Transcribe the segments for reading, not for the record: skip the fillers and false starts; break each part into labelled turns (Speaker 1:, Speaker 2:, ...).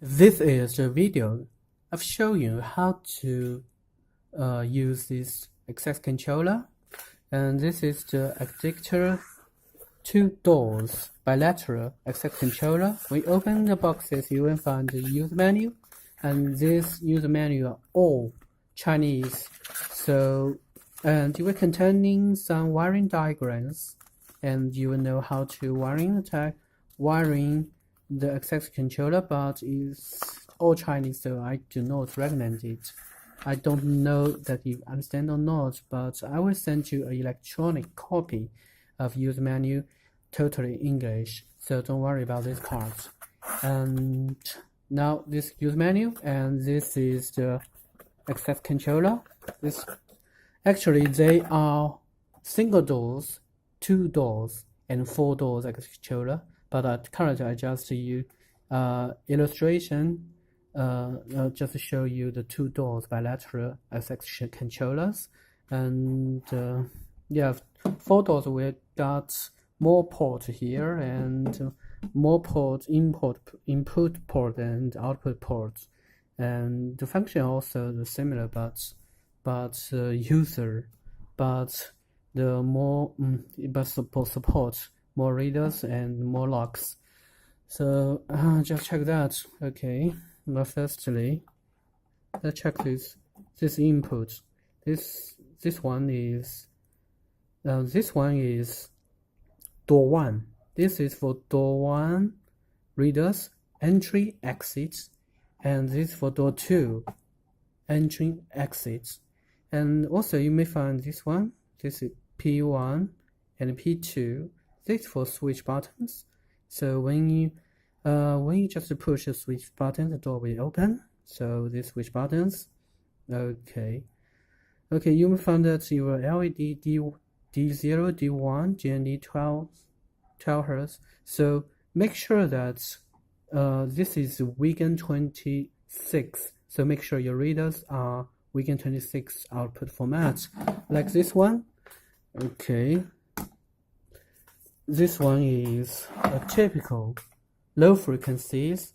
Speaker 1: This is the video of showing you how to use this access controller, and this is the Addictor 2 doors bilateral access controller. When you open the boxes, you will find the user menu, and this user menu are all Chinese. And you will containing some wiring diagrams, and you will know how to wiring the access controller, but it's all Chinese, so I do not recommend it. I don't know that you understand or not, but I will send you an electronic copy of user menu, totally English, so don't worry about this part. And now this user menu, and this is the access controller. Actually, they are single doors, 2 doors, and 4 doors access controller. But currently, I just use illustration just to show you the 2 doors bilateral access controllers. And yeah, 4 doors we got more port here and more port input port and output port, and the function also similar, but the more support more readers and more locks. So just check that. Okay, but firstly, let's check this input. This one is door 1. This is for door 1 readers entry exits, and this for door 2 entry exits. And also you may find this one. This is P1 and P2. This for switch buttons. So when you just push the switch button, the door will open. So these switch buttons. Okay, you will find that your LED D0, D1, GND 12 Hz. So make sure that this is Wigan 26. So make sure your readers are Wigan 26 output format, like this one. Okay. This one is a typical low frequencies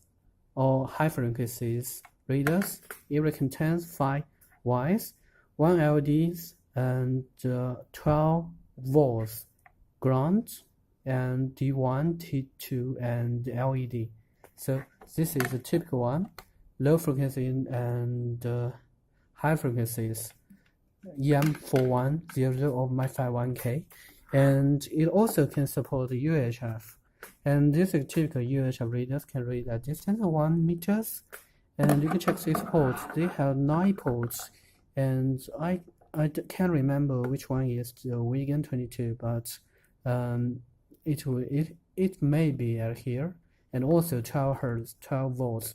Speaker 1: or high frequencies readers. It contains 5 wires, 1 LEDs, and 12 volts ground, and D1, T2, and LED. So this is a typical one, low frequency and high frequencies, EM4100 or MY51K. And it also can support UHF. And this is typical UHF readers can read at distance of 1 meters. And you can check these ports. They have 9 ports. And I can't remember which one is the Wigan 22, but it may be at here. And also 12 Hz, 12 volts.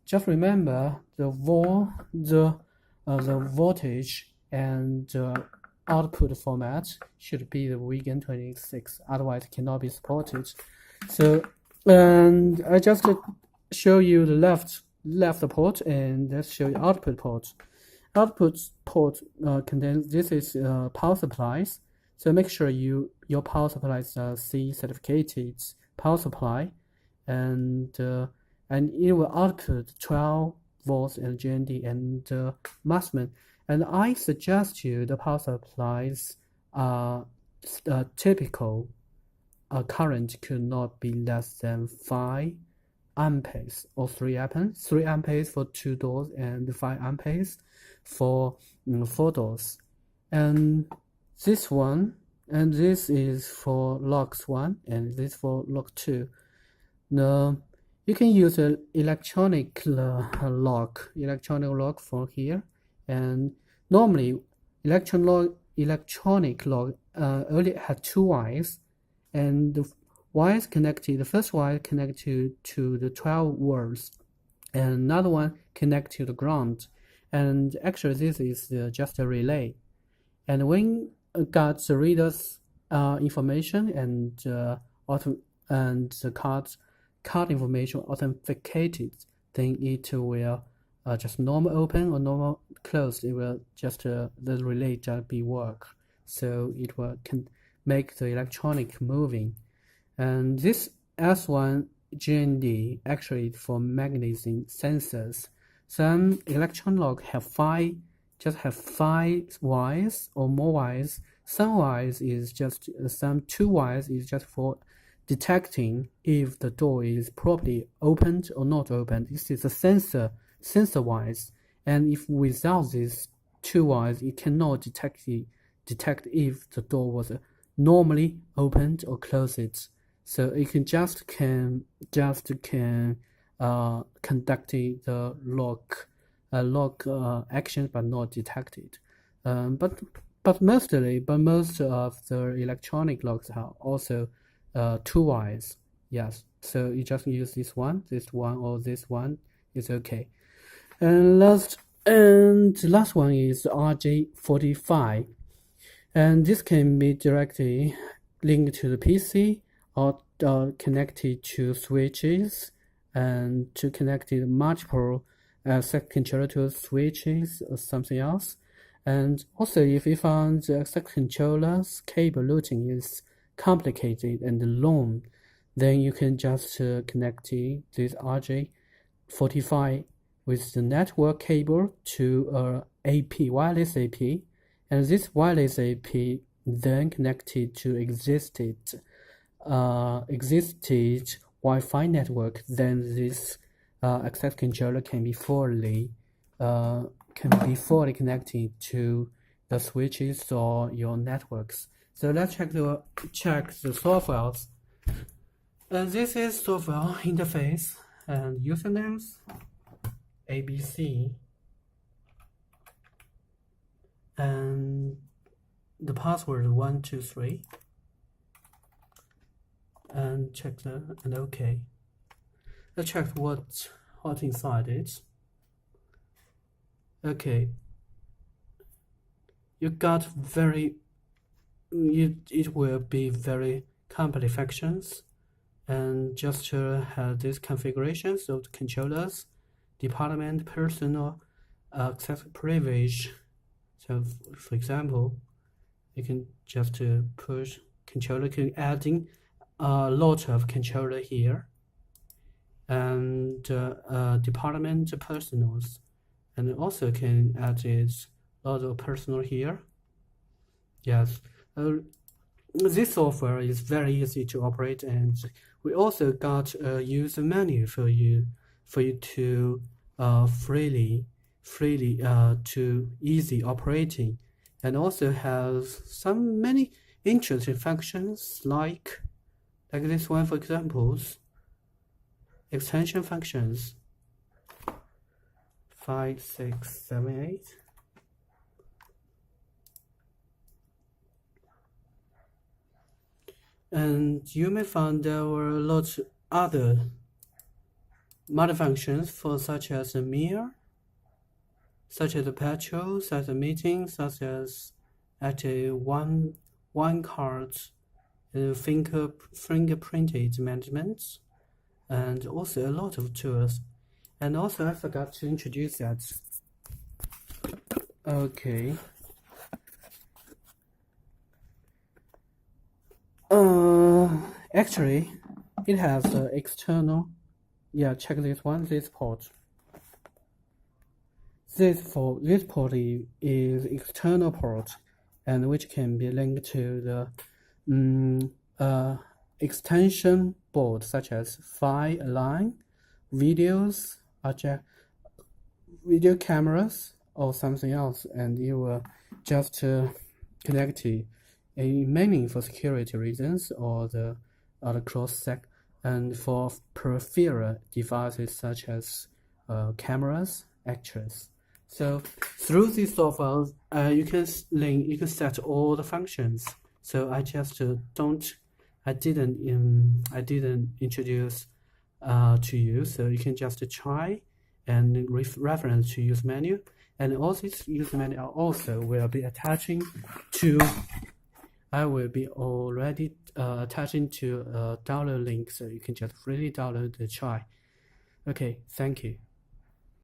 Speaker 1: Just remember the voltage and output format should be the Wigan 26, otherwise it cannot be supported. So, and I just show you the left port, and let's show you output port. Output port contains, this is power supplies. So make sure your power supplies are C certificated power supply, and it will output 12 volts and GND and maximum. And I suggest you the power supplies typical current could not be less than 5 amperes or 3 amperes. 3 amperes for 2 doors and 5 amperes for 4 doors. And this one, and this is for locks 1, and this for lock 2. Now you can use an electronic lock for here. And normally, electronic lock only had 2 wires, and the wires connected. The first wire connected to the 12 volts, and another one connected to the ground. And actually, this is just a relay. And when got the reader's information and the card information authenticated, then it will just normal open or normal closed. It will just the relay just be work, so it will can make the electronic moving. And this S1 GND, actually for magnesium sensors. Some electron lock have five wires or more wires. Some wires is just two wires is just for detecting if the door is properly opened or not opened. This is a sensor wires, and if without these two wires, it cannot detect if the door was normally opened or closed. So it can conduct the lock action but not detected. But most of the electronic locks are also two wires. Yes, so you just use this one, or this one is okay. And last one is RJ45, and this can be directly linked to the PC or connected to switches and to connected multiple access controller to switches or something else. And also, if you found the access controller's cable routing is complicated and long, then you can just connect this RJ45 with the network cable to wireless AP, and this wireless AP then connected to existed Wi-Fi network. Then this access controller can be fully connected to the switches or your networks. So let's check the softwares. This is software interface and usernames ABC, and the password 123, and check and OK. Let's check what inside it. Okay, you got it will be very complex functions, and just have these configurations of the controllers, department, personal, access privilege. So for example, you can just push controller, can adding a lot of controller here, and department personals, and also can add a lot of personal here. Yes, this software is very easy to operate, and we also got a user menu for you to freely to easy operating, and also has many interesting functions like this one, for examples, extension functions 5, 6, 7, 8. And you may find there were lots of other multifunctions for such as a mirror, such as a petrol, such as a meeting, such as at a one card fingerprinted management, and also a lot of tools. And also I forgot to introduce that. Okay. Actually, it has external. Yeah, check this one. This port. This port is external port, and which can be linked to the extension board, such as file line, videos, video cameras, or something else, and you will just connect it. Mainly for security reasons or the cross-sec, and for peripheral devices such as cameras, actors. So through this software, you can set all the functions. So I just didn't introduce to you. So you can just try and reference to use menu, and all these user menu also will be attaching to. I will be already attaching to a download link, so you can just freely download the try. Okay, thank you.